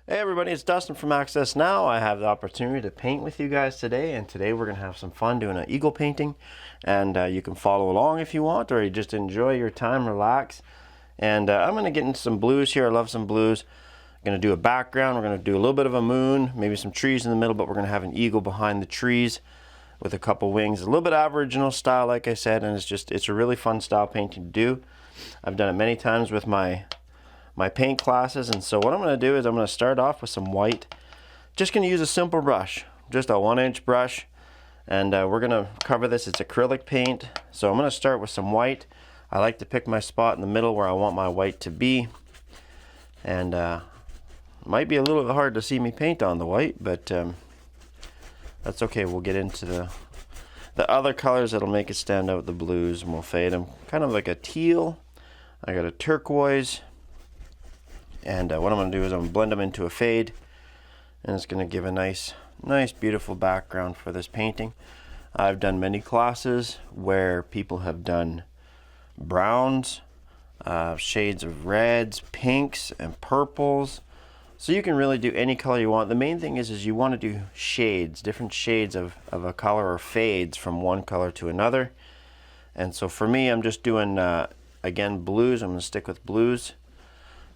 Hey everybody, it's Dustin from Access Now. I have the opportunity to paint with you guys today, and today we're going to have some fun doing an eagle painting. And you can follow along if you want, or you just enjoy your time, relax. And I'm going to get into some blues here. I love some blues. I'm going to do a background. We're going to do a little bit of a moon, maybe some trees in the middle, but we're going to have an eagle behind the trees with a couple wings. A little bit Aboriginal style, like I said, and it's a really fun style painting to do. I've done it many times with my paint classes. And so what I'm going to do is I'm going to start off with some white. Just going to use a simple brush, just a 1-inch brush, and we're going to cover this. It's acrylic paint, so I'm going to start with some white. I like to pick my spot in the middle where I want my white to be, and it might be a little bit hard to see me paint on the white, but that's okay. We'll get into the other colors that'll make it stand out, the blues, and we'll fade them. Kind of like a teal. I got a turquoise. And what I'm going to do is I'm going to blend them into a fade, and it's going to give a nice beautiful background for this painting. I've done many classes where people have done browns, shades of reds, pinks, and purples. So you can really do any color you want. The main thing is you want to do shades, different shades of a color, or fades from one color to another. And so for me, I'm just doing, again, blues. I'm going to stick with blues.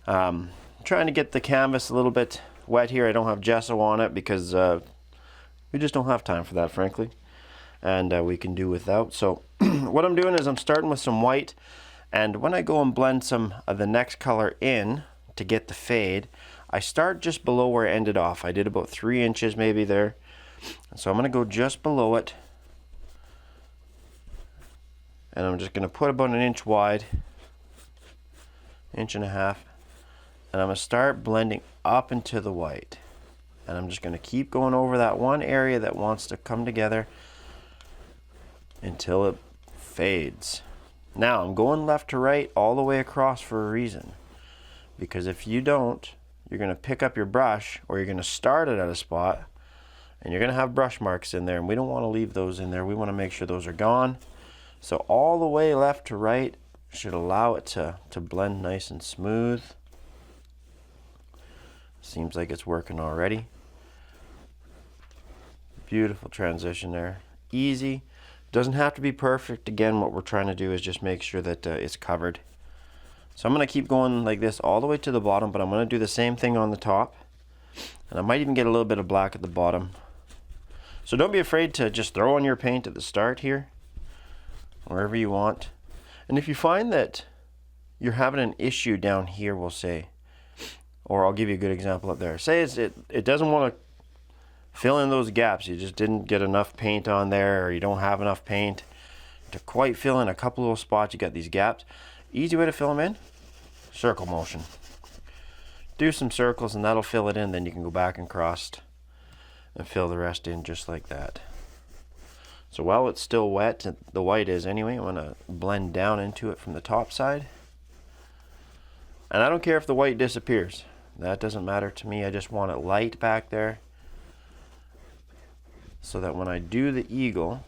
I'm trying to get the canvas a little bit wet here. I don't have gesso on it because we just don't have time for that, frankly, and we can do without. So what I'm doing is I'm starting with some white, and when I go and blend some of the next color in to get the fade, I start just below where I ended off. I did about 3 inches maybe there, so I'm going to go just below it, and I'm just going to put about 1 inch wide, 1.5 inches. And I'm going to start blending up into the white. And I'm just going to keep going over that one area that wants to come together until it fades. Now I'm going left to right all the way across for a reason. Because if you don't, you're going to pick up your brush, or you're going to start it at a spot, and you're going to have brush marks in there. And we don't want to leave those in there. We want to make sure those are gone. So all the way left to right should allow it to blend nice and smooth. Seems like it's working already. Beautiful transition there. Easy. Doesn't have to be perfect. Again, what we're trying to do is just make sure that it's covered. So I'm going to keep going like this all the way to the bottom, but I'm going to do the same thing on the top. And I might even get a little bit of black at the bottom. So don't be afraid to just throw on your paint at the start here, wherever you want. And if you find that you're having an issue down here, we'll say, or I'll give you a good example up there. Say it doesn't want to fill in those gaps. You just didn't get enough paint on there, or you don't have enough paint to quite fill in a couple little spots. You got these gaps. Easy way to fill them in, circle motion. Do some circles and that'll fill it in. Then you can go back and cross and fill the rest in just like that. So while it's still wet, the white is anyway, I'm going to blend down into it from the top side. And I don't care if the white disappears. That doesn't matter to me. I just want it light back there, so that when I do the eagle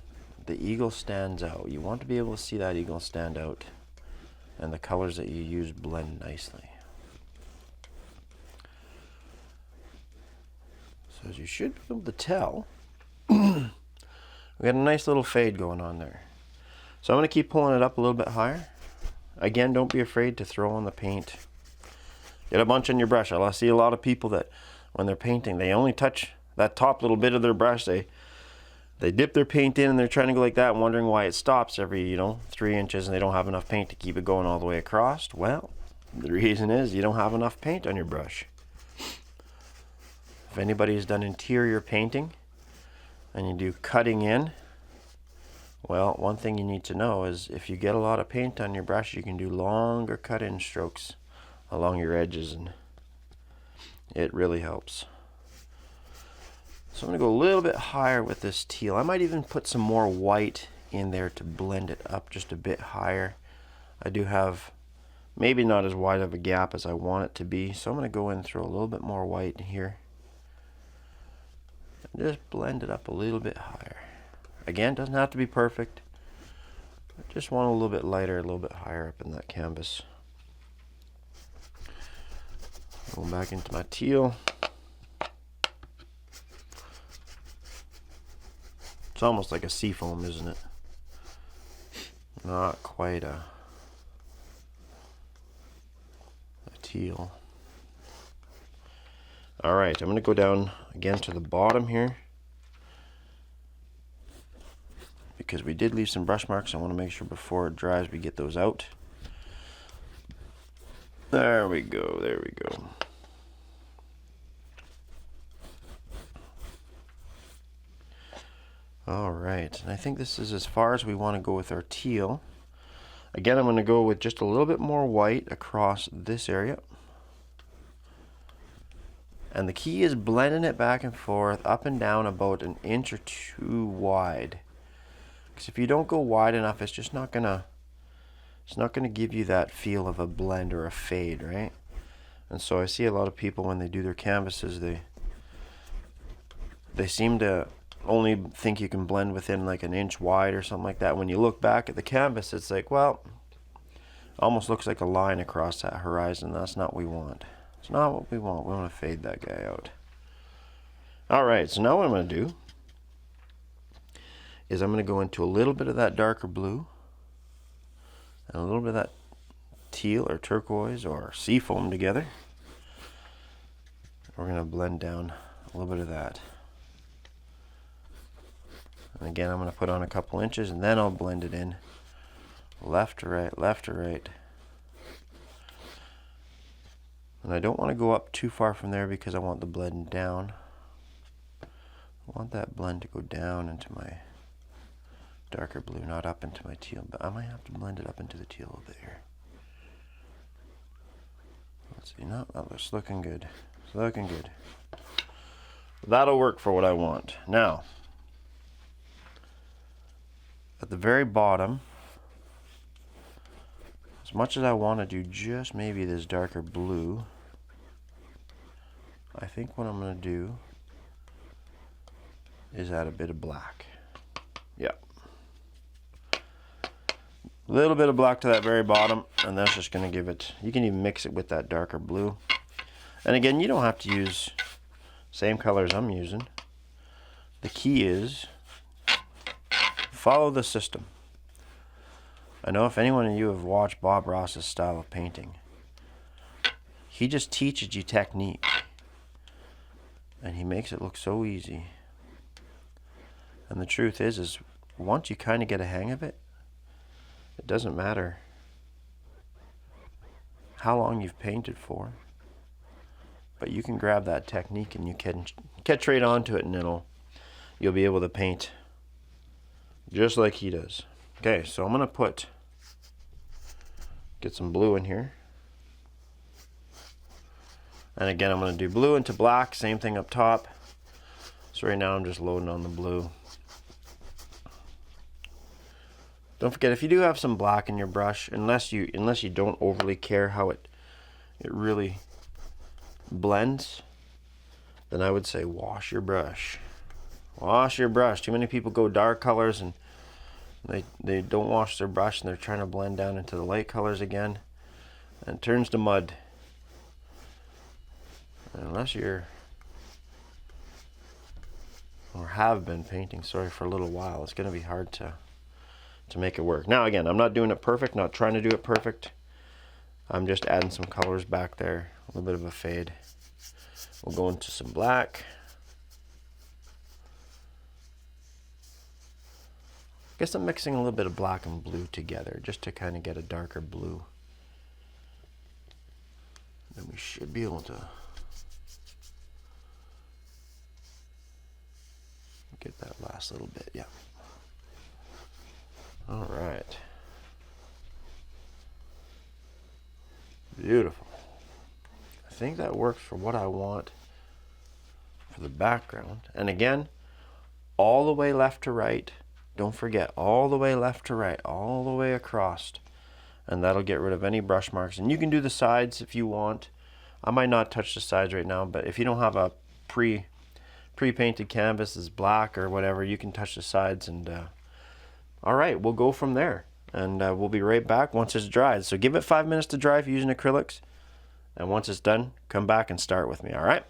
stands out. You want to be able to see that eagle stand out, and the colors that you use blend nicely. So as you should be able to tell, we got a nice little fade going on there. So I'm going to keep pulling it up a little bit higher. Again, don't be afraid to throw on the paint. Get a bunch on your brush. I see a lot of people that when they're painting, they only touch that top little bit of their brush. They dip their paint in and they're trying to go like that, wondering why it stops every 3 inches, and they don't have enough paint to keep it going all the way across. Well, the reason is you don't have enough paint on your brush. If anybody has done interior painting and you do cutting in, well, one thing you need to know is if you get a lot of paint on your brush, you can do longer cut-in strokes along your edges, and it really helps. So I'm going to go a little bit higher with this teal. I might even put some more white in there to blend it up just a bit higher. I do have maybe not as wide of a gap as I want it to be, so I'm going to go in and throw a little bit more white in here. And just blend it up a little bit higher. Again, doesn't have to be perfect. I just want a little bit lighter, a little bit higher up in that canvas. Going back into my teal. It's almost like a seafoam, isn't it? Not quite a teal. All right, I'm going to go down again to the bottom here because we did leave some brush marks. I want to make sure before it dries we get those out. There we go, there we go. All right, and I think this is as far as we want to go with our teal. Again, I'm going to go with just a little bit more white across this area. And the key is blending it back and forth, up and down about an inch or two wide. Because if you don't go wide enough, it's just not gonna give you that feel of a blend or a fade, right? And so I see a lot of people when they do their canvases, they seem to only think you can blend within like an inch wide or something like that. When you look back at the canvas, it's like, well, almost looks like a line across that horizon. That's not what we want. It's not what we want. We want to fade that guy out. All right, so now what I'm going to do is I'm going to go into a little bit of that darker blue and a little bit of that teal or turquoise or seafoam together. We're going to blend down a little bit of that. And again, I'm going to put on a couple inches and then I'll blend it in left to right, left to right. And I don't want to go up too far from there because I want the blend down. I want that blend to go down into my darker blue, not up into my teal, but I might have to blend it up into the teal a little bit here. Let's see, no, that looks looking good. It's looking good. That'll work for what I want. Now, at the very bottom, as much as I want to do just maybe this darker blue, I think what I'm going to do is add a bit of black. Yeah. A little bit of black to that very bottom, and that's just going to give it, you can even mix it with that darker blue. And again, you don't have to use same colors I'm using. The key is follow the system. I know if anyone of you have watched Bob Ross's style of painting, he just teaches you technique. And he makes it look so easy. And the truth is once you kind of get a hang of it, it doesn't matter how long you've painted for. But you can grab that technique and you can catch right onto it, and you'll be able to paint just like he does. Okay, so I'm going to get some blue in here. And again, I'm going to do blue into black, same thing up top. So right now I'm just loading on the blue. Don't forget, if you do have some black in your brush, unless you don't overly care how it really blends, then I would say wash your brush. Wash your brush. Too many people go dark colors and they don't wash their brush and they're trying to blend down into the light colors again, and it turns to mud. And unless you're or have been painting, sorry, for a little while, it's going to be hard to make it work. Now again, I'm not doing it perfect, not trying to do it perfect. I'm just adding some colors back there, a little bit of a fade. We'll go into some black. I guess I'm mixing a little bit of black and blue together just to kind of get a darker blue. Then we should be able to get that last little bit, yeah. All right. Beautiful. I think that works for what I want for the background. And again, all the way left to right. Don't forget, all the way left to right, all the way across. And that'll get rid of any brush marks. And you can do the sides if you want. I might not touch the sides right now, but if you don't have a pre-painted canvas is black or whatever, you can touch the sides. And all right, we'll go from there, and we'll be right back once it's dried. So give it 5 minutes to dry if you're using acrylics, and once it's done, come back and start with me. All right.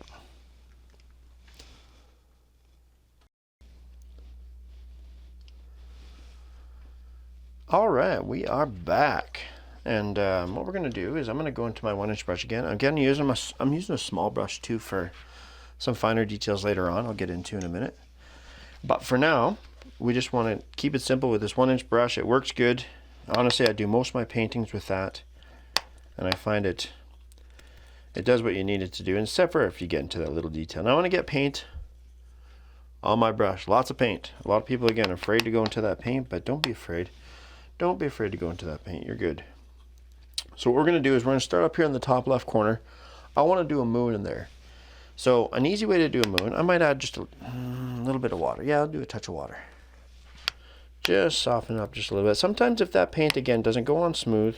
All right, we are back. And what we're going to do is I'm going to go into my 1-inch brush again. I'm using a small brush too for some finer details later on. I'll get into in a minute. But for now, we just want to keep it simple with this 1-inch brush. It works good. Honestly, I do most of my paintings with that. And I find it does what you need it to do, except for if you get into that little detail. Now I want to get paint on my brush. Lots of paint. A lot of people, again, are afraid to go into that paint, but don't be afraid. Don't be afraid to go into that paint. You're good. So what we're going to do is we're going to start up here in the top left corner. I want to do a moon in there. So an easy way to do a moon, I might add just a little bit of water. Yeah, I'll do a touch of water. Just soften it up just a little bit. Sometimes if that paint, again, doesn't go on smooth,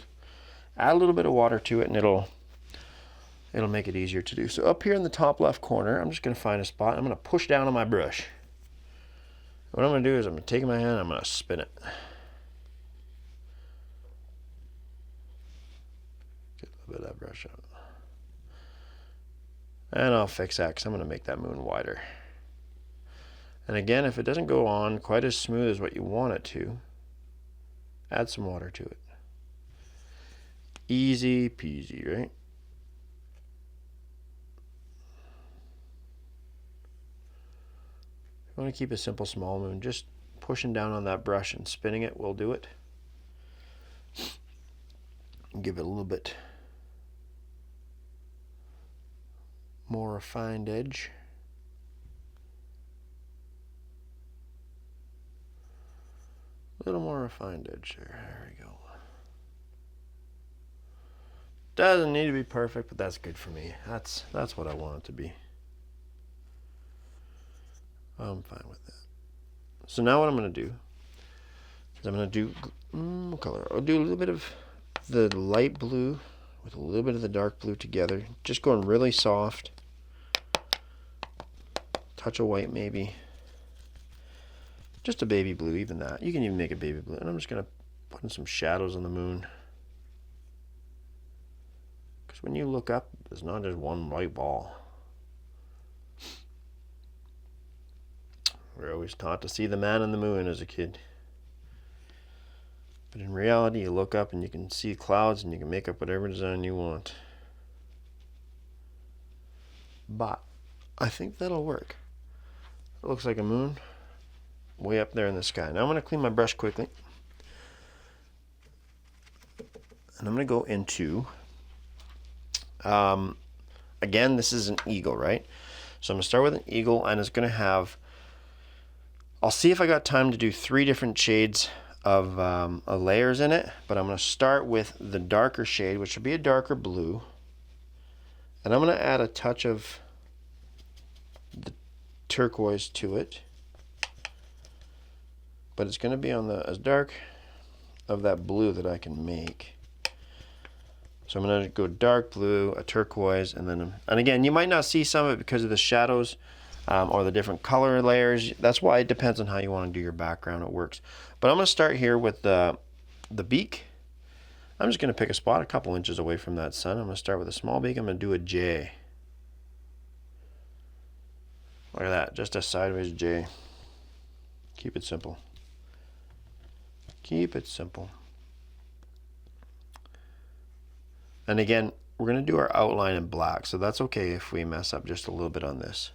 add a little bit of water to it and it'll make it easier to do. So up here in the top left corner, I'm just going to find a spot. I'm going to push down on my brush. What I'm going to do is I'm going to take my hand and I'm going to spin it. Get a little bit of that brush out. And I'll fix that because I'm going to make that moon wider. And again, if it doesn't go on quite as smooth as what you want it to, add some water to it. Easy peasy, right? You want to keep a simple small moon, just pushing down on that brush and spinning it will do it. Give it a little bit more refined edge. A little more refined edge there. There we go. Doesn't need to be perfect, but that's good for me. That's what I want it to be. I'm fine with that. So now what I'm going to do is I'm going to do what color? I'll do a little bit of the light blue with a little bit of the dark blue together. Just going really soft. Touch of white maybe. Just a baby blue, even that. You can even make a baby blue. And I'm just going to put in some shadows on the moon. Because when you look up, there's not just one white ball. We're always taught to see the man in the moon as a kid. But in reality, you look up and you can see clouds and you can make up whatever design you want. But I think that'll work. It looks like a moon way up there in the sky. Now I'm going to clean my brush quickly. And I'm going to go into, again, this is an eagle, right? So I'm going to start with an eagle and it's going to have, I'll see if I got time to do 3 different shades of layers in it, but I'm going to start with the darker shade, which will be a darker blue, and I'm going to add a touch of the turquoise to it, but it's going to be on the as dark of that blue that I can make. So I'm going to go dark blue, a turquoise, and again, you might not see some of it because of the shadows. Or the different color layers. That's why it depends on how you want to do your background. It works. But I'm going to start here with the beak. I'm just going to pick a spot a couple inches away from that sun. I'm going to start with a small beak. I'm going to do a J. Look at that. Just a sideways J. Keep it simple. Keep it simple. And again, we're going to do our outline in black. So that's okay if we mess up just a little bit on this.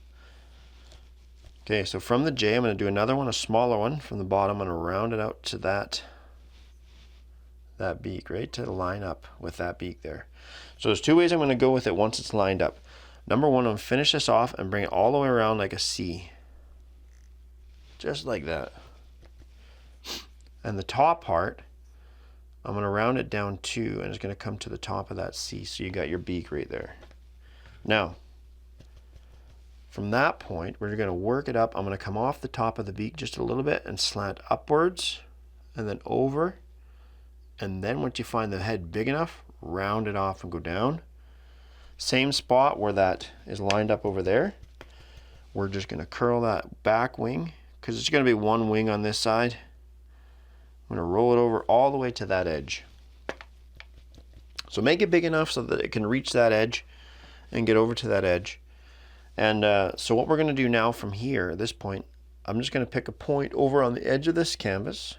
Okay, so from the J, I'm going to do another one, a smaller one from the bottom. I'm going to round it out to that beak, right, to line up with that beak there. So there's 2 ways I'm going to go with it once it's lined up. Number 1, I'm going to finish this off and bring it all the way around like a C. Just like that. And the top part, I'm going to round it down too, and it's going to come to the top of that C. So you got your beak right there. Now, from that point, we're going to work it up. I'm going to come off the top of the beak just a little bit and slant upwards and then over. And then once you find the head big enough, round it off and go down. Same spot where that is lined up over there. We're just going to curl that back wing because it's going to be one wing on this side. I'm going to roll it over all the way to that edge. So make it big enough so that it can reach that edge and get over to that edge. And so what we're going to do now from here, at this point, I'm just going to pick a point over on the edge of this canvas.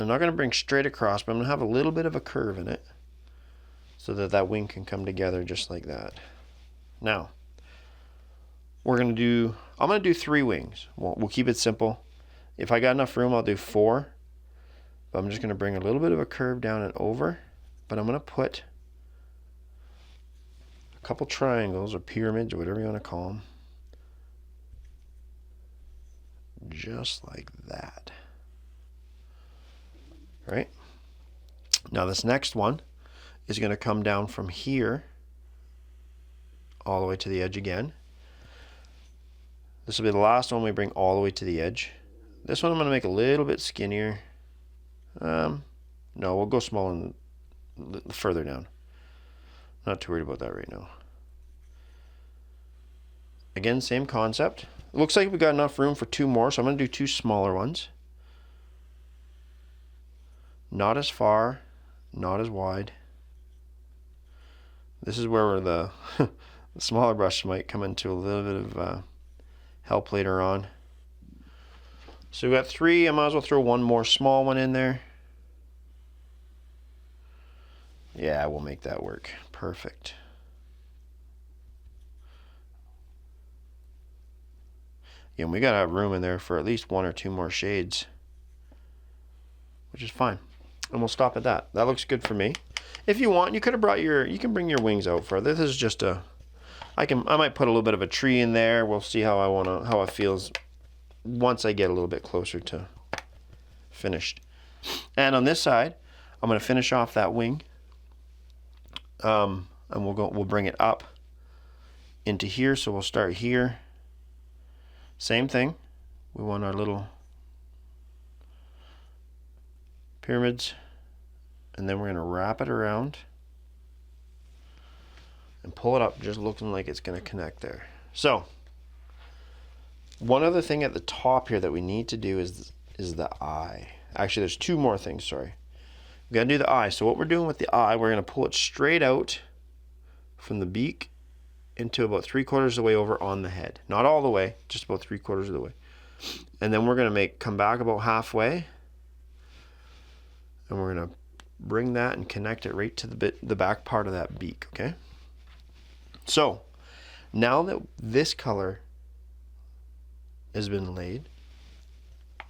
I'm not going to bring straight across, but I'm going to have a little bit of a curve in it so that that wing can come together just like that. Now, I'm going to do 3 wings. We'll keep it simple. If I got enough room, I'll do 4. But I'm just going to bring a little bit of a curve down and over. But I'm going to put a couple triangles or pyramids or whatever you want to call them. Just like that. Right? Now this next one is going to come down from here all the way to the edge again. This will be the last one we bring all the way to the edge. This one I'm going to make a little bit skinnier. No, we'll go small and further down. Not too worried about that right now. Again, same concept. It looks like we got enough room for 2 more, so I'm going to do 2 smaller ones. Not as far, not as wide. This is where the, the smaller brush might come into a little bit of help later on. So we got 3. I might as well throw 1 more small one in there. Yeah, we'll make that work. Perfect. Yeah, and we gotta have room in there for at least 1 or 2 more shades, which is fine. And we'll stop at that. That looks good for me. If you want, you could have brought you can bring your wings out further. This is just I might put a little bit of a tree in there. We'll see how it feels once I get a little bit closer to finished. And on this side, I'm gonna finish off that wing. And we'll bring it up into here. So we'll start here. Same thing. We want our little pyramids, and then we're going to wrap it around and pull it up, just looking like it's going to connect there. So one other thing at the top here that we need to do is the eye. Actually, there's 2 more things, sorry. We got to do the eye. So what we're doing with the eye, we're going to pull it straight out from the beak into about 3/4 of the way over on the head. Not all the way, just about 3/4 of the way. And then we're going to come back about halfway, and we're going to bring that and connect it right to the back part of that beak, okay? So now that this color has been laid,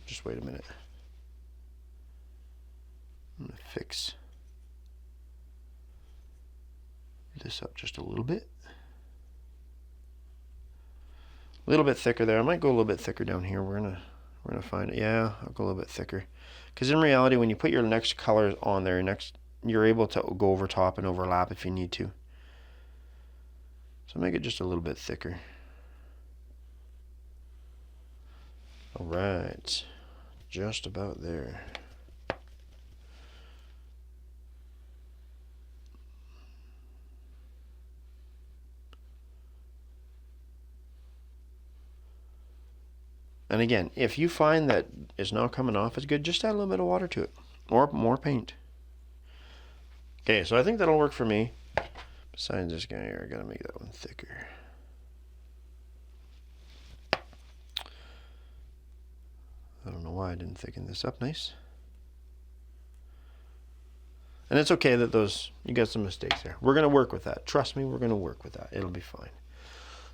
just wait a minute. I'm going to fix this up just a little bit. A little bit thicker there. I might go a little bit thicker down here. We're gonna find it. Yeah, I'll go a little bit thicker. Because in reality, when you put your next colors on there, you're able to go over top and overlap if you need to. So make it just a little bit thicker. All right, just about there. And again, if you find that it's not coming off as good, just add a little bit of water to it, or more paint. Okay, so I think that'll work for me. Besides this guy here, I gotta make that one thicker. I don't know why I didn't thicken this up nice. And it's okay that you got some mistakes there. We're gonna work with that. Trust me, we're gonna work with that. It'll be fine.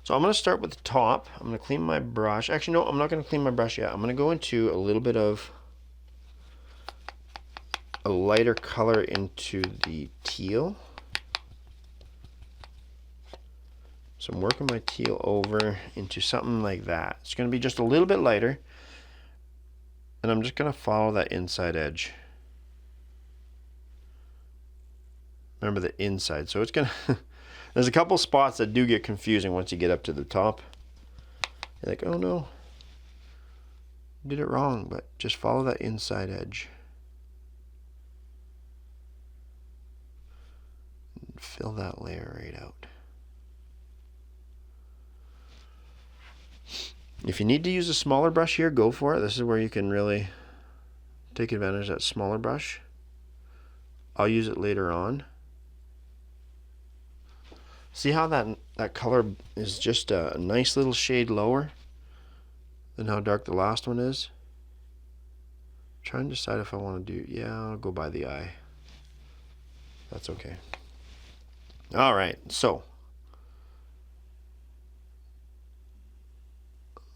So I'm going to start with the top. I'm going to clean my brush. Actually, no, I'm not going to clean my brush yet. I'm going to go into a little bit of a lighter color into the teal. So I'm working my teal over into something like that. It's going to be just a little bit lighter. And I'm just going to follow that inside edge. Remember the inside. So it's going to... There's a couple spots that do get confusing once you get up to the top. You're like, oh no, did it wrong, but just follow that inside edge. And fill that layer right out. If you need to use a smaller brush here, go for it. This is where you can really take advantage of that smaller brush. I'll use it later on. See how that color is just a nice little shade lower than how dark the last one is? trying to decide if I want to do, yeah, I'll go by the eye. That's okay. All right, so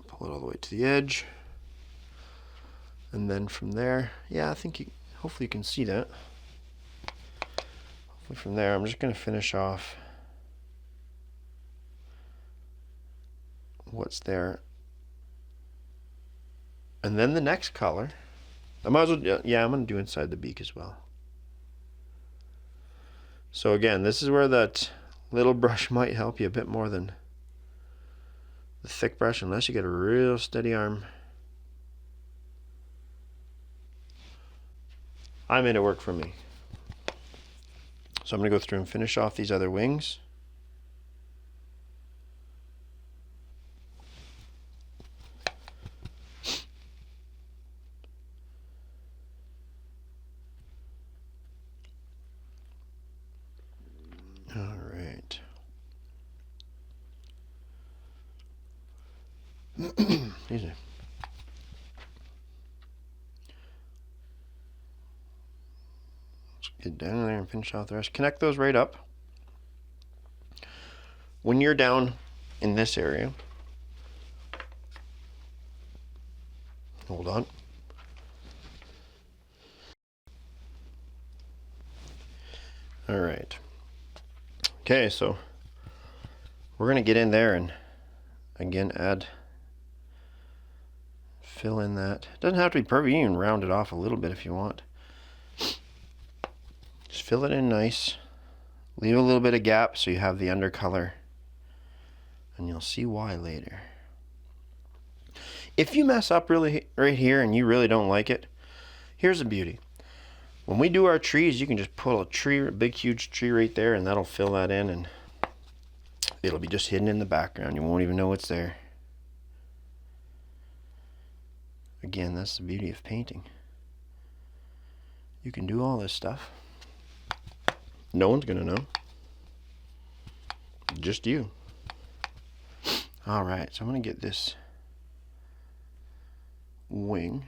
pull it all the way to the edge. And then from there, yeah, I think hopefully you can see that. Hopefully from there, I'm just going to finish off what's there. And then the next color, I might as well, yeah, I'm going to do inside the beak as well. So again, this is where that little brush might help you a bit more than the thick brush, unless you get a real steady arm. I made it work for me. So I'm going to go through and finish off these other wings. All right. Excuse me. Let's get down there and finish off the rest. Connect those right up. When you're down in this area, hold on. All right. Okay, so we're going to get in there and again fill in that. It doesn't have to be perfect. You can round it off a little bit if you want. Just fill it in nice. Leave a little bit of gap so you have the undercolor. And you'll see why later. If you mess up really right here and you really don't like it, here's the beauty. When we do our trees, you can just put a big huge tree right there, and that'll fill that in, and it'll be just hidden in the background. You won't even know it's there. Again, that's the beauty of painting. You can do all this stuff. No one's gonna know. Just you. All right, so I'm gonna get this wing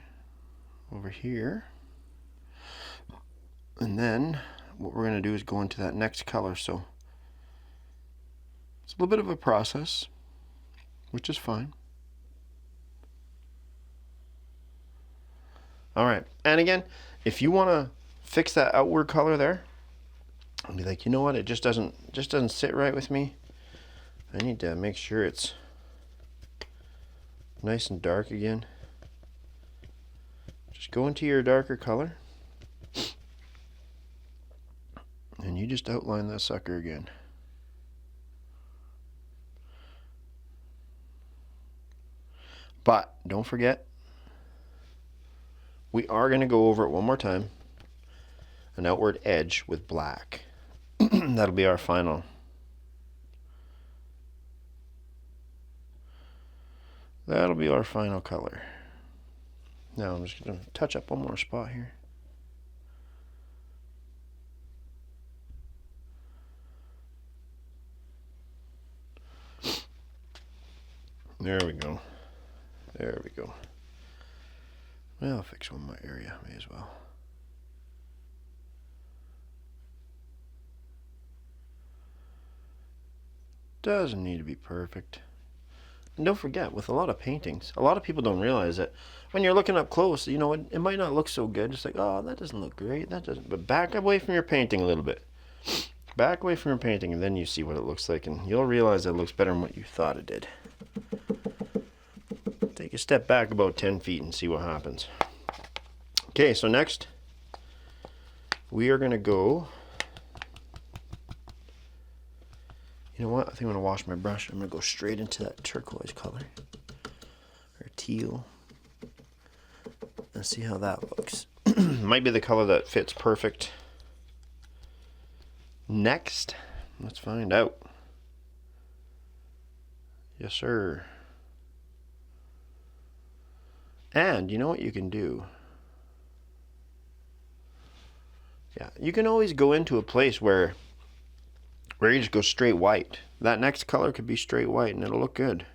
over here. And then what we're going to do is go into that next color. So it's a little bit of a process, which is fine. All right. And again, if you want to fix that outward color there, I'll be like, you know what? It just doesn't sit right with me. I need to make sure it's nice and dark again. Just go into your darker color. And you just outline that sucker again. But don't forget, we are going to go over it one more time. An outward edge with black. That'll be our final. That'll be our final color. Now I'm just going to touch up one more spot here. There we go. There we go. Well, I'll fix one more area, may as well. Doesn't need to be perfect. And don't forget, with a lot of paintings, a lot of people don't realize that when you're looking up close, you know, it might not look so good. It's like, oh, that doesn't look great. That doesn't. But back away from your painting a little bit. Back away from your painting, and then you see what it looks like, and you'll realize it looks better than what you thought it did. Take a step back about 10 feet and see what happens. Okay, so next we are going to go, you know what, I think I'm going to wash my brush. I'm going to go straight into that turquoise color, or teal, and see how that looks. Might be the color that fits perfect. Next, let's find out. Yes, sir. And you know what you can do? Yeah, you can always go into a place where you just go straight white. That next color could be straight white and it'll look good.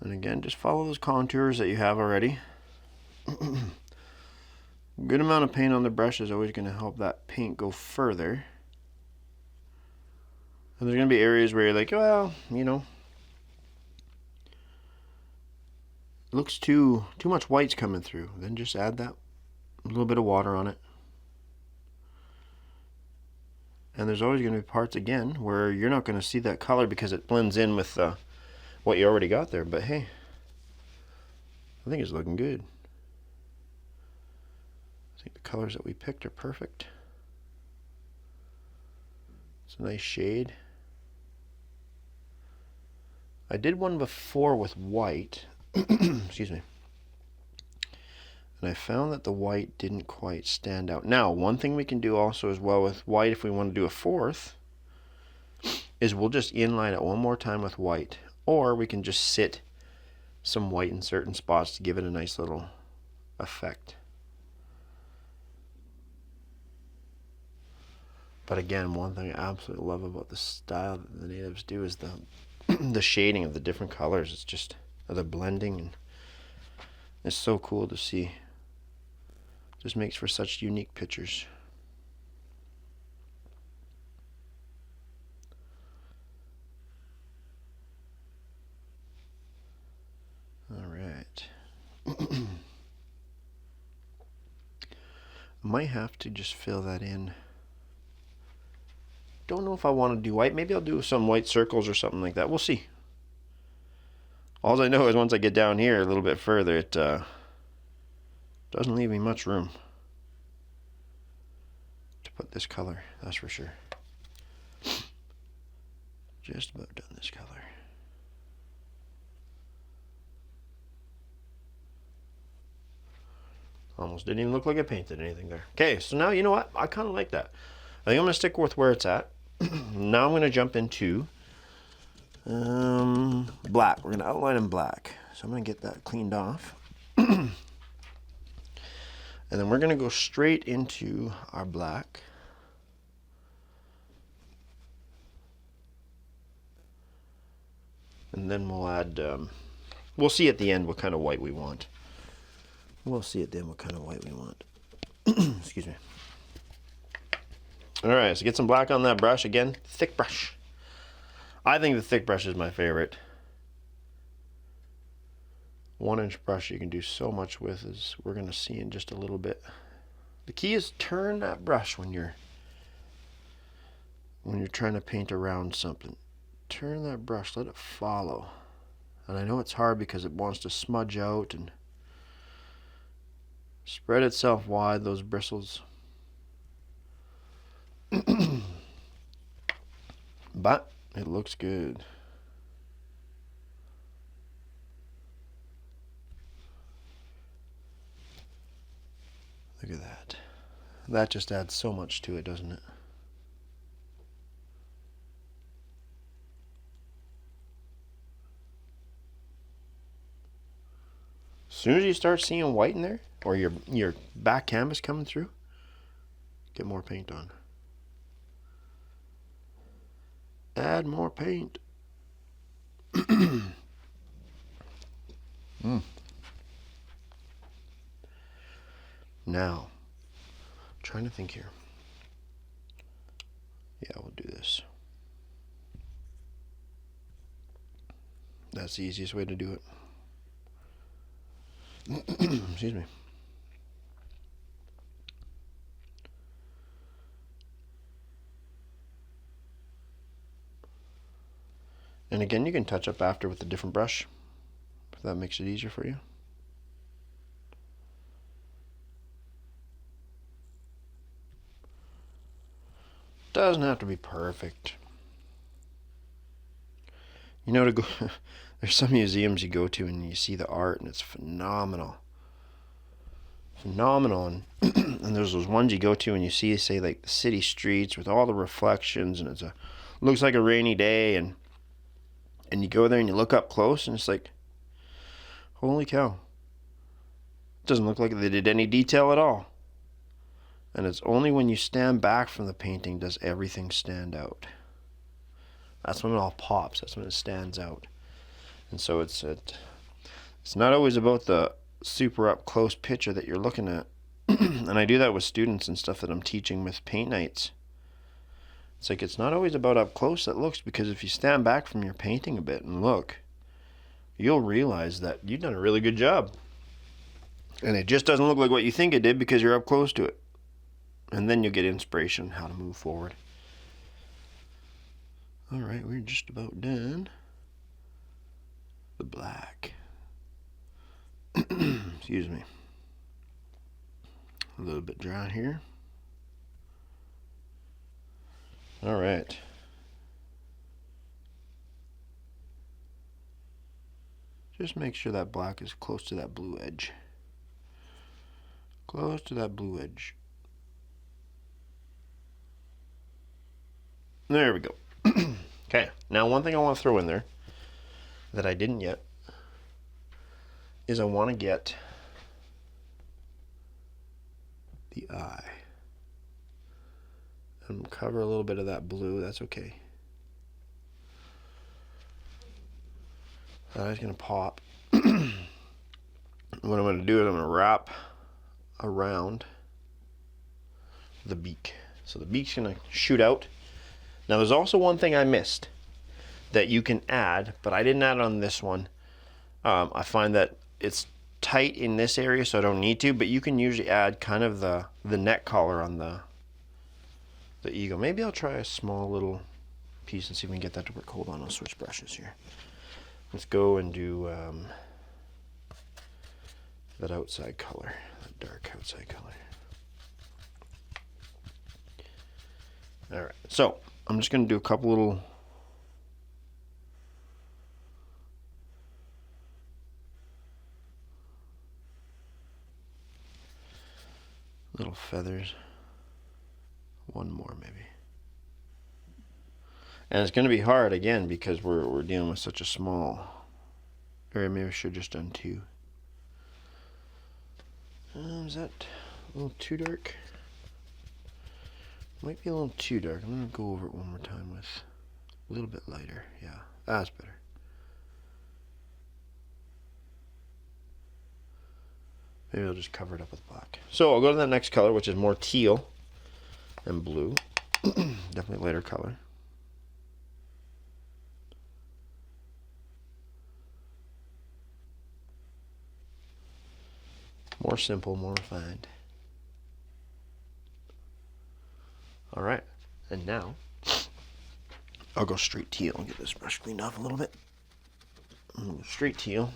And again, just follow those contours that you have already. Good amount of paint on the brush is always going to help that paint go further. And there's going to be areas where you're like, well, you know, looks too much white's coming through. Then just add that a little bit of water on it. And there's always going to be parts again where you're not going to see that color because it blends in with what you already got there. But hey, I think it's looking good. I think the colors that we picked are perfect. It's a nice shade. I did one before with white. Excuse me. And I found that the white didn't quite stand out. Now, one thing we can do also as well with white, if we want to do a fourth, is we'll just inline it one more time with white. Or we can just sit some white in certain spots to give it a nice little effect. But again, one thing I absolutely love about the style that the natives do is the shading of the different colors. It's just the blending, and it's so cool to see. Just makes for such unique pictures. All right. I might have to just fill that in. Don't know if I want to do white. Maybe I'll do some white circles or something like that. We'll see. All I know is once I get down here a little bit further, it doesn't leave me much room to put this color, that's for sure. Just about done this color. Almost didn't even look like I painted anything there. Okay, so now you know what? I kind of like that. I think I'm going to stick with where it's at. Now I'm going to jump into black. We're going to outline in black. So I'm going to get that cleaned off. And then we're going to go straight into our black. And then we'll add, we'll see at the end what kind of white we want. We'll see at the end what kind of white we want. Excuse me. Alright, so get some black on that brush. Again, thick brush. I think the thick brush is my favorite. 1-inch brush you can do so much with, as we're going to see in just a little bit. The key is turn that brush when you're trying to paint around something. Turn that brush, let it follow. And I know it's hard because it wants to smudge out and spread itself wide, those bristles. But it looks good. Look at that. That just adds so much to it, doesn't it? As soon as you start seeing white in there, or your back canvas coming through, get more paint on. Add more paint. Now, I'm trying to think here. Yeah, we'll do this. That's the easiest way to do it. Excuse me. And again, you can touch up after with a different brush, if that makes it easier for you. Doesn't have to be perfect. You know, to go there's some museums you go to and you see the art and it's phenomenal. Phenomenal. And there's those ones you go to and you see, say, like the city streets with all the reflections, and looks like a rainy day, and you go there and you look up close and it's like, holy cow. It doesn't look like they did any detail at all. And it's only when you stand back from the painting does everything stand out. That's when it all pops. That's when it stands out. And so It's not always about the super up close picture that you're looking at. And I do that with students and stuff that I'm teaching with paint nights. It's like, it's not always about up close that looks, because if you stand back from your painting a bit and look, you'll realize that you've done a really good job. And it just doesn't look like what you think it did because you're up close to it. And then you'll get inspiration how to move forward. Alright, we're just about done. The black. Excuse me. A little bit dry here. Alright. Just make sure that black is close to that blue edge. Close to that blue edge. There we go. Okay, now one thing I want to throw in there that I didn't yet is I want to get the eye. And cover a little bit of that blue, that's okay. That eye's going to pop. What I'm going to do is I'm going to wrap around the beak. So the beak's going to shoot out. Now there's also one thing I missed that you can add, but I didn't add it on this one. I find that it's tight in this area, so I don't need to, but you can usually add kind of the neck collar on the eagle. Maybe I'll try a small little piece and see if we can get that to work. Hold on, I'll switch brushes here. Let's go and do that outside color, that dark outside color. Alright, so I'm just going to do a couple little feathers. One more maybe. And it's going to be hard again because we're dealing with such a small area. Maybe I should have just done two. Is that a little too dark? Might be a little too dark. I'm going to go over it one more time with a little bit lighter. Yeah, that's better. Maybe I'll just cover it up with black. So I'll go to the next color, which is more teal and blue. Definitely lighter color. More simple, more refined. Alright, and now I'll go straight teal and get this brush cleaned off a little bit. Straight teal.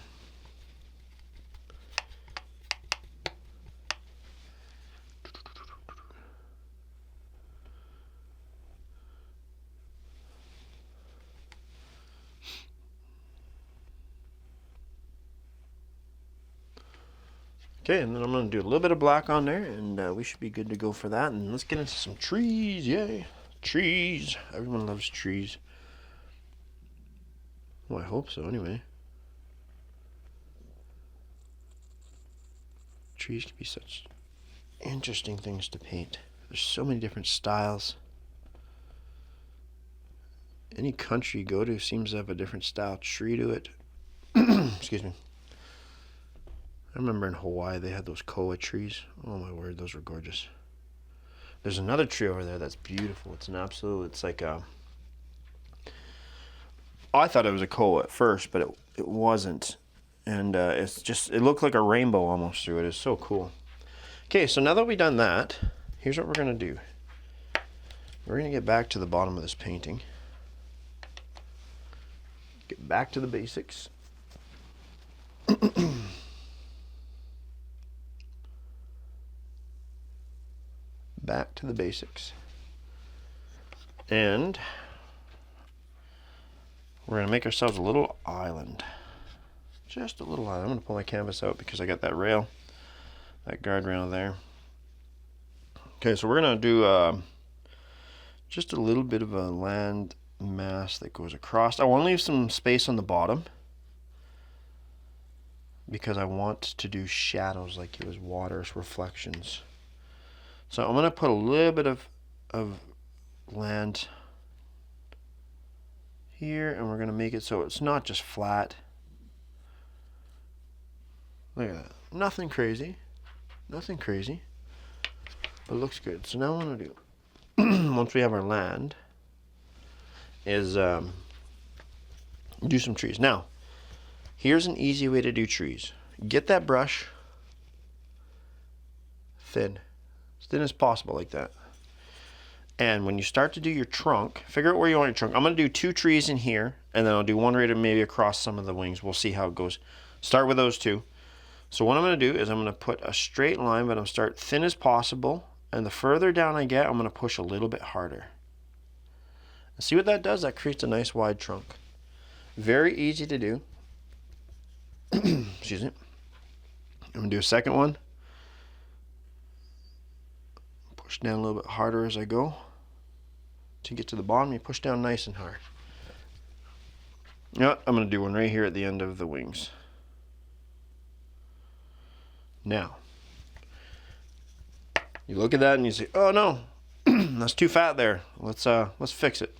Okay, and then I'm going to do a little bit of black on there, and we should be good to go for that. And let's get into some trees. Yay! Trees. Everyone loves trees. Well, I hope so, anyway. Trees can be such interesting things to paint. There's so many different styles. Any country you go to seems to have a different style tree to it. Excuse me. I remember in Hawaii they had those koa trees. Oh my word, those were gorgeous. There's another tree over there that's beautiful. It's an absolute, it's like a, I thought it was a koa at first, but it wasn't. And it's just, it looked like a rainbow almost through it. It's so cool. Okay, so now that we've done that, here's what we're going to do. We're going to get back to the bottom of this painting. Get back to the basics. Back to the basics. And we're going to make ourselves a little island. Just a little island. I'm going to pull my canvas out because I got that rail, that guardrail there. Okay, so we're going to do just a little bit of a land mass that goes across. I want to leave some space on the bottom because I want to do shadows like it was water reflections. So I'm going to put a little bit of land here, and we're going to make it so it's not just flat. Look at that. Nothing crazy. Nothing crazy. But it looks good. So now what I'm going to do, once we have our land, is do some trees. Now, here's an easy way to do trees. Get that brush thin. As thin as possible, like that. And when you start to do your trunk, figure out where you want your trunk. I'm going to do 2 trees in here, and then I'll do one right maybe across some of the wings. We'll see how it goes. Start with those 2. So what I'm going to do is I'm going to put a straight line, but I'm going to start thin as possible. And the further down I get, I'm going to push a little bit harder. And see what that does? That creates a nice wide trunk. Very easy to do. Excuse me. I'm going to do a second one. Push down a little bit harder as I go. To get to the bottom, you push down nice and hard. You know what? I'm going to do one right here at the end of the wings. Now, you look at that and you say, "Oh no, that's too fat there. Let's fix it.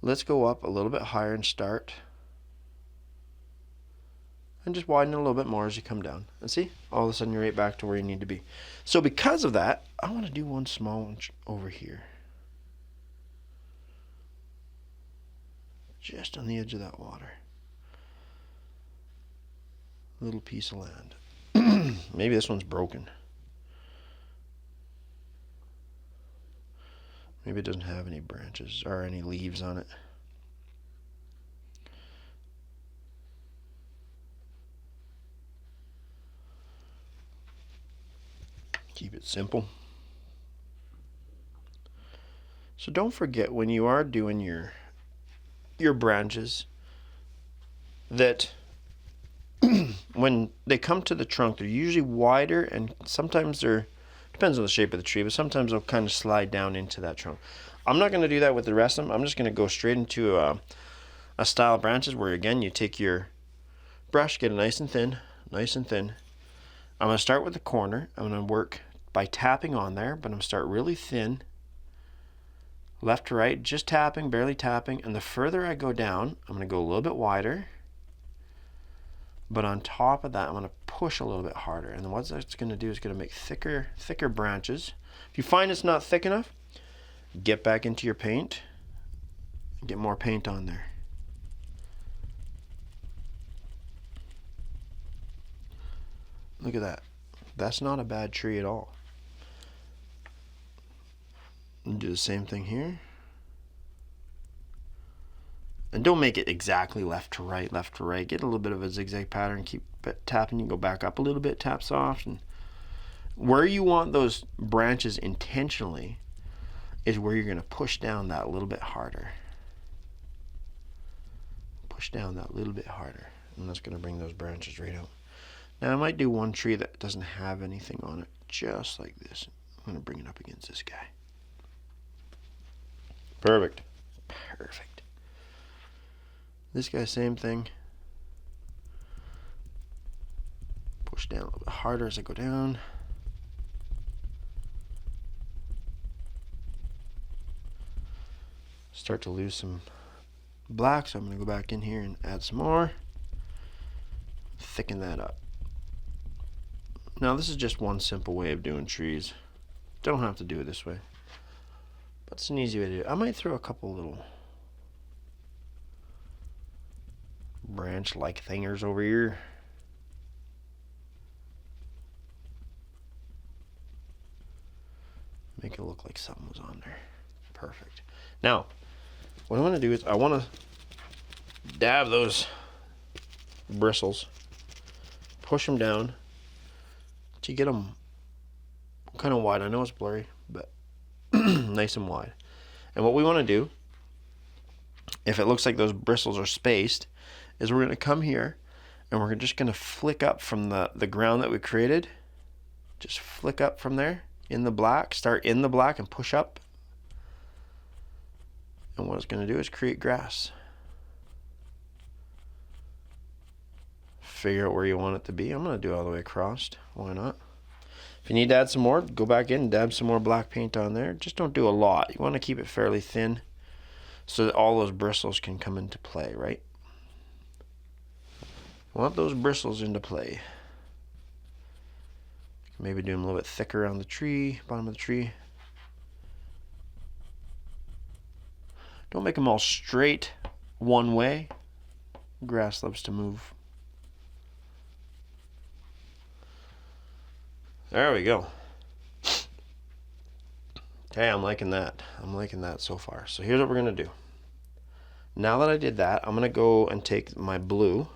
Let's go up a little bit higher and start, and just widen it a little bit more as you come down. And see, all of a sudden you're right back to where you need to be. So because of that, I want to do one small one over here, just on the edge of that water. Little piece of land." Maybe this one's broken. Maybe it doesn't have any branches or any leaves on it. Keep it simple. So don't forget when you are doing your branches that when they come to the trunk, they're usually wider, and sometimes depends on the shape of the tree, but sometimes they'll kind of slide down into that trunk. I'm not going to do that with the rest of them. I'm just going to go straight into a style of branches where, again, you take your brush, get it nice and thin, nice and thin. I'm going to start with the corner. I'm going to work by tapping on there, but I'm going to start really thin, left to right, just tapping, barely tapping, and the further I go down, I'm going to go a little bit wider. But on top of that, I'm going to push a little bit harder. And then what that's going to do is going to make thicker branches. If you find it's not thick enough, get back into your paint and get more paint on there. Look at that. That's not a bad tree at all. And do the same thing here. And don't make it exactly left to right, left to right. Get a little bit of a zigzag pattern. Keep tapping. You can go back up a little bit, tap soft. And where you want those branches intentionally is where you're going to push down that a little bit harder. Push down that little bit harder. And that's going to bring those branches right out. Now I might do one tree that doesn't have anything on it, just like this. I'm going to bring it up against this guy. Perfect. Perfect. This guy, same thing. Push down a little bit harder as I go down. Start to lose some black, so I'm going to go back in here and add some more. Thicken that up. Now this is just one simple way of doing trees. Don't have to do it this way, but it's an easy way to do it. I might throw a couple little branch-like thingers over here. Make it look like something was on there. Perfect. Now, what I want to do is I want to dab those bristles, push them down to get them kind of wide. I know it's blurry, but nice and wide. And what we want to do, if it looks like those bristles are spaced, is we're going to come here and we're just going to flick up from the ground that we created. Just flick up from there in the black, start in the black and push up. And what it's going to do is create grass. Figure out where you want it to be. I'm going to do it all the way across. Why not? If you need to add some more, go back in and dab some more black paint on there. Just don't do a lot. You want to keep it fairly thin so that all those bristles can come into play, right? Want those bristles into play. Maybe do them a little bit thicker on the tree, bottom of the tree. Don't make them all straight one way. Grass loves to move. There we go. Okay, I'm liking that. I'm liking that so far. So here's what we're going to do. Now that I did that, I'm going to go and take my blue.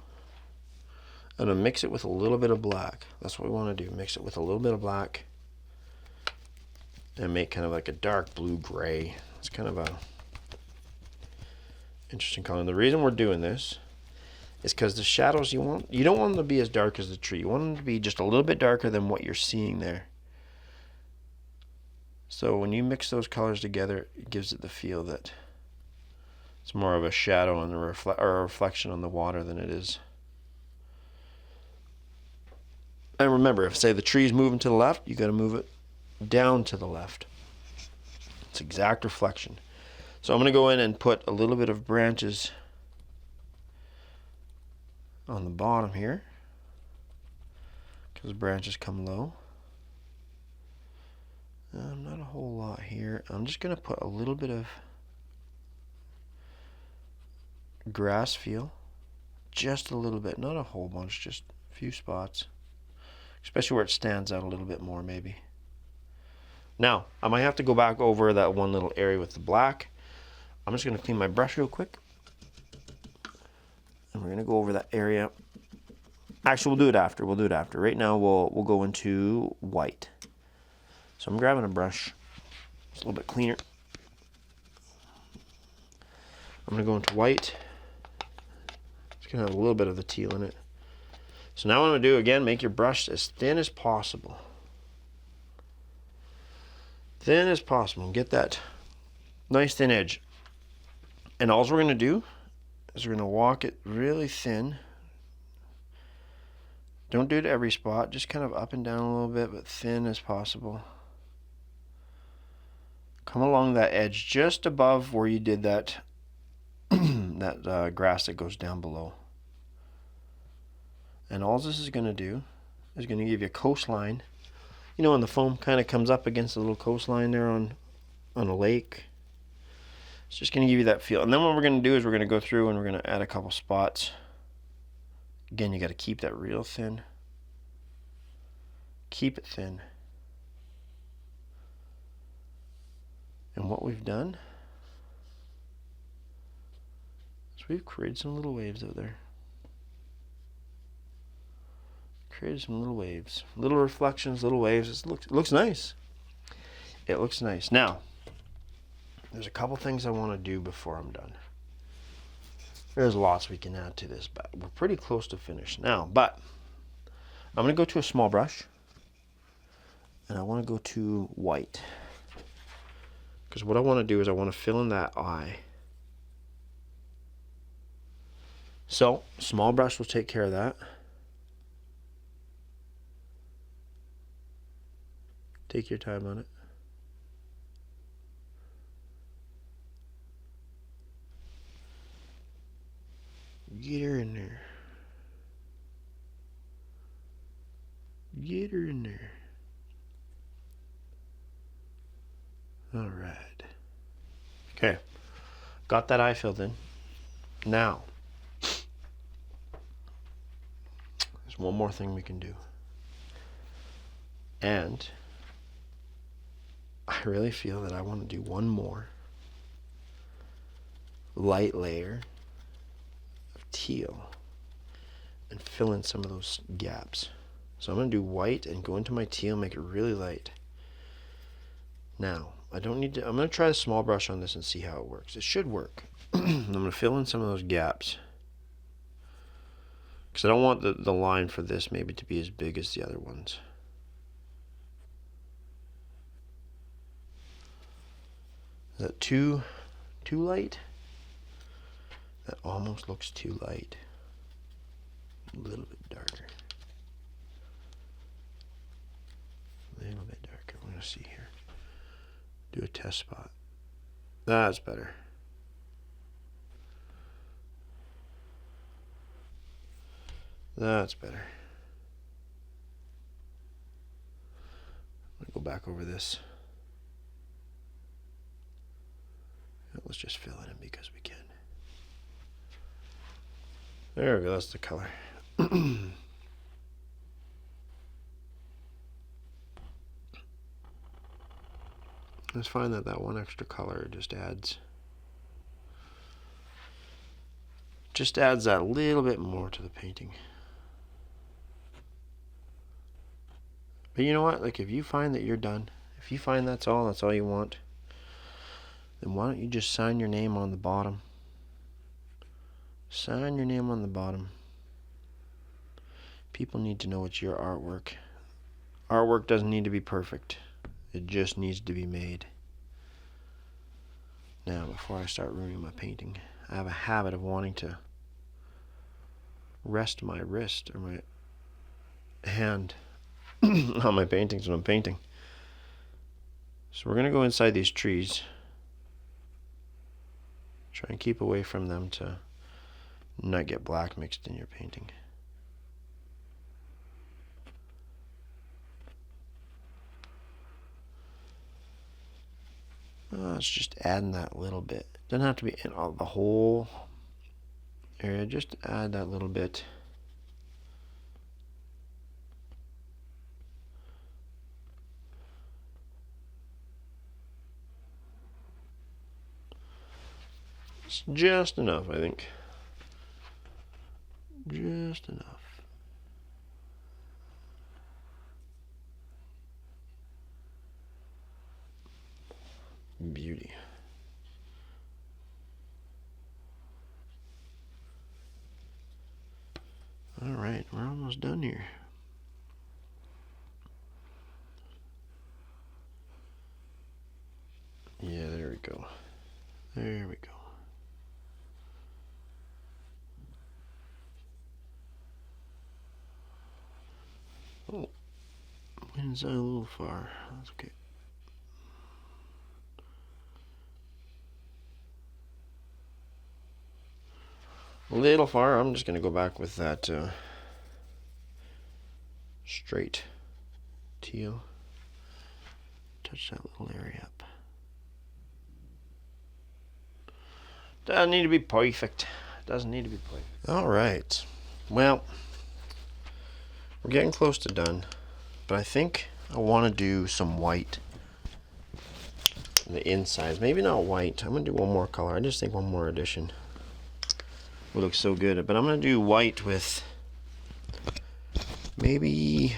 I'm going to mix it with a little bit of black. That's what we want to do. Mix it with a little bit of black and make kind of like a dark blue gray. It's kind of a interesting color. And the reason we're doing this is because the shadows you don't want them to be as dark as the tree. You want them to be just a little bit darker than what you're seeing there. So when you mix those colors together, it gives it the feel that it's more of a shadow and a reflection on the water than it is. And remember, if say the tree's moving to the left, you got to move it down to the left. It's exact reflection. So I'm going to go in and put a little bit of branches on the bottom here, because the branches come low. Not a whole lot here. I'm just going to put a little bit of grass feel, just a little bit, not a whole bunch, just a few spots, especially where it stands out a little bit more maybe. Now I might have to go back over that one little area with the black. I'm just going to clean my brush real quick, and we're going to go over that area. Actually, we'll do it after. Right now we'll go into white. So I'm grabbing a brush. It's a little bit cleaner. I'm going to go into white. It's going to have a little bit of the teal in it. So now what I'm going to do, again, make your brush as thin as possible. Thin as possible. Get that nice thin edge. And all we're going to do is we're going to walk it really thin. Don't do it every spot. Just kind of up and down a little bit, but thin as possible. Come along that edge just above where you did that grass that goes down below. And all this is going to do is going to give you a coastline. You know when the foam kind of comes up against the little coastline there on a lake? It's just going to give you that feel. And then what we're going to do is we're going to go through and we're going to add a couple spots. Again, you got to keep that real thin. Keep it thin. And what we've done is we've created some little waves out there. Created some little waves. Little reflections, little waves. It looks nice. It looks nice. Now, there's a couple things I want to do before I'm done. There's lots we can add to this, but we're pretty close to finish now. But I'm going to go to a small brush, and I want to go to white. Because what I want to do is I want to fill in that eye. So, small brush will take care of that. Take your time on it. Get her in there. Get her in there. All right. Okay. Got that eye filled in. Now, there's one more thing we can do. And I really feel that I want to do one more light layer of teal and fill in some of those gaps. So I'm going to do white and go into my teal, make it really light. Now, I don't need to, I'm going to try a small brush on this and see how it works. It should work. I'm going to fill in some of those gaps, because I don't want the line for this maybe to be as big as the other ones. Is that too light? That almost looks too light. A little bit darker. A little bit darker. We're going to see here. Do a test spot. That's better. That's better. back over this. Let's just fill it in because we can. There we go, that's the color. I just find that one extra color just adds that little bit more to the painting. But you know what? Like, if you find that you're done, if you find that's all you want, then why don't you just sign your name on the bottom? Sign your name on the bottom. People need to know it's your artwork. Artwork doesn't need to be perfect. It just needs to be made. Now, before I start ruining my painting, I have a habit of wanting to rest my wrist or my hand on my paintings when I'm painting. So we're going to go inside these trees. Try and keep away from them to not get black mixed in your painting. It's just adding that little bit. Doesn't have to be in all the whole area. Just add that little bit. It's just enough, I think. Just enough. Beauty. All right, we're almost done here. Yeah, there we go. There we go. Oh, went inside a little far. That's okay. A little far. I'm just going to go back with that straight teal. Touch that little area up. Doesn't need to be perfect. Doesn't need to be perfect. All right. Well, we're getting close to done, but I think I want to do some white on the insides. Maybe not white. I'm going to do one more color. I just think one more addition would look so good. But I'm going to do white with maybe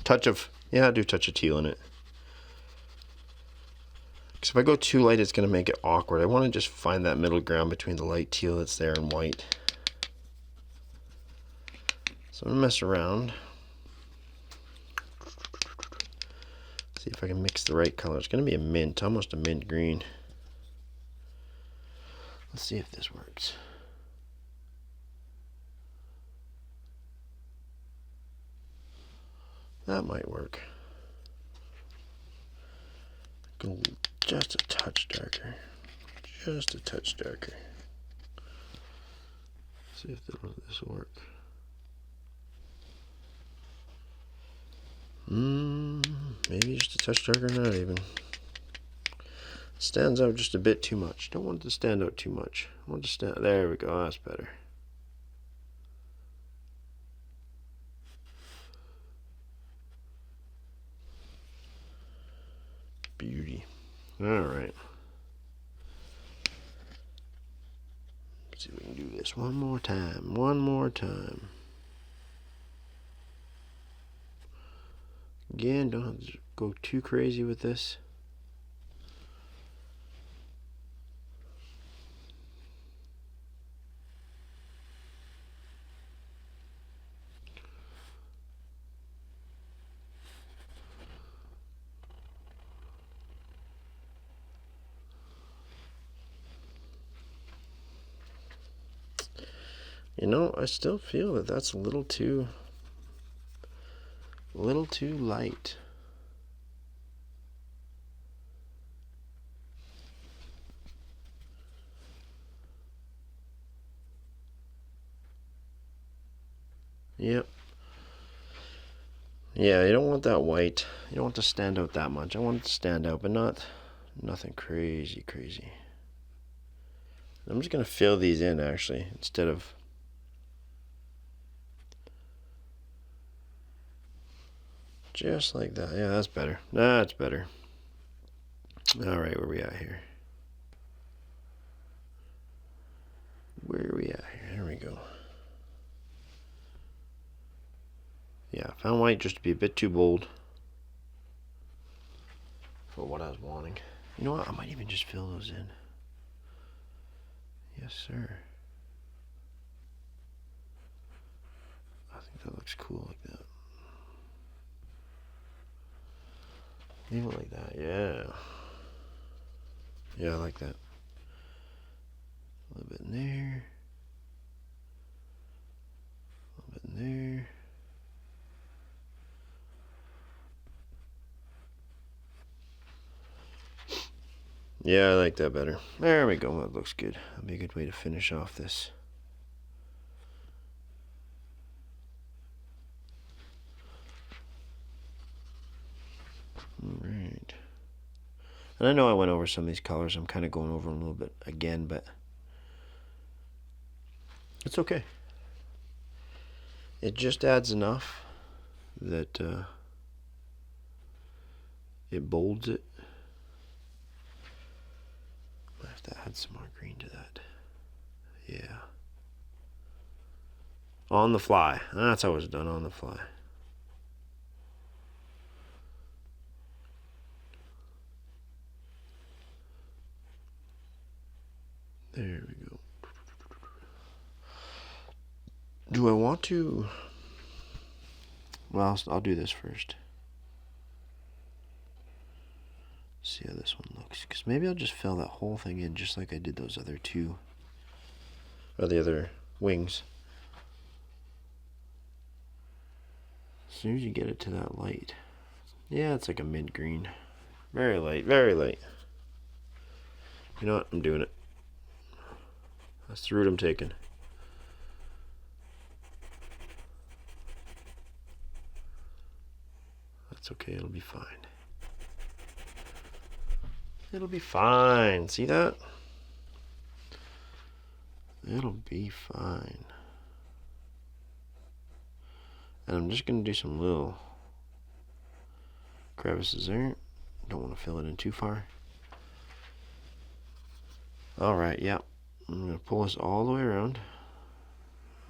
touch of, yeah, I'll do a touch of teal in it. Because if I go too light, it's going to make it awkward. I want to just find that middle ground between the light teal that's there and white. So I'm going to mess around. See if I can mix the right color. It's going to be a mint, almost a mint green. Let's see if this works. That might work. Go just a touch darker. Just a touch darker. See if this will work. Maybe just a touch darker, not even. Stands out just a bit too much. Don't want it to stand out too much. I want it to stand. There we go. That's better. Beauty. All right. Let's see if we can do this one more time. One more time. Again, don't have to go too crazy with this. You know, I still feel that that's a little too light. Yep. Yeah, you don't want that white. You don't want to stand out that much. I want it to stand out, but nothing crazy. I'm just going to fill these in, actually, instead of... Just like that. Yeah, that's better. That's better. All right, where we at here? Where are we at here? There we go. Yeah, I found white just to be a bit too bold for what I was wanting. You know what? I might even just fill those in. Yes, sir. I think that looks cool like that. Leave it like that, yeah. Yeah, I like that. A little bit in there. A little bit in there. Yeah, I like that better. There we go. That looks good. That'll be a good way to finish off this. Alright. And I know I went over some of these colors. I'm kind of going over them a little bit again, but it's okay. It just adds enough that it bolds it. I have to add some more green to that. Yeah. On the fly. That's how it's done, on the fly. There we go. Do I want to... Well, I'll do this first. See how this one looks. Because maybe I'll just fill that whole thing in just like I did those other two. Or the other wings. As soon as you get it to that light. Yeah, it's like a mint green. Very light, very light. You know what? I'm doing it. That's the route I'm taking. That's okay, it'll be fine. It'll be fine. See that? It'll be fine. And I'm just going to do some little crevices there. Don't want to fill it in too far. Alright, yeah. I'm going to pull this all the way around.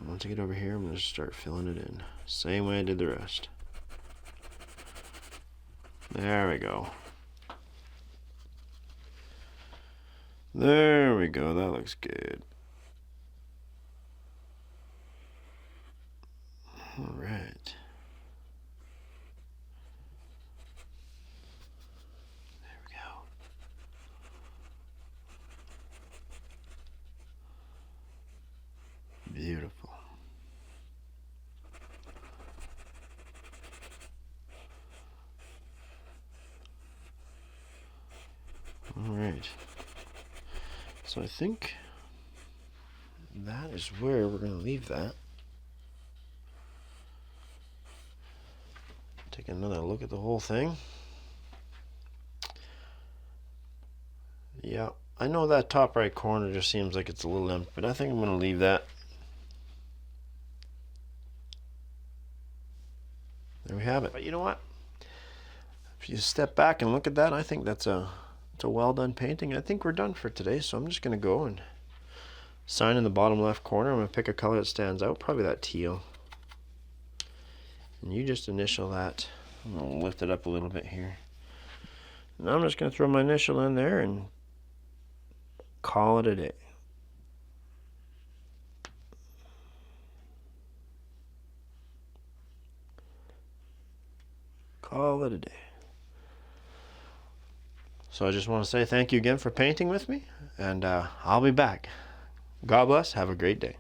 Once I get over here, I'm going to start filling it in. Same way I did the rest. There we go. There we go. That looks good. Alright. There we go. Beautiful. Alright. So I think that is where we're going to leave that. Take another look at the whole thing. Yeah, I know that top right corner just seems like it's a little empty, but I think I'm going to leave that. There we have it. But you know what? If you step back and look at that, I think it's a well done painting. I think we're done for today, so I'm just going to go and sign in the bottom left corner. I'm going to pick a color that stands out, probably that teal. And you just initial that. I'm going to lift it up a little bit here. And I'm just going to throw my initial in there and call it a day. Call it a day. So I just want to say thank you again for painting with me, and I'll be back. God bless. Have a great day.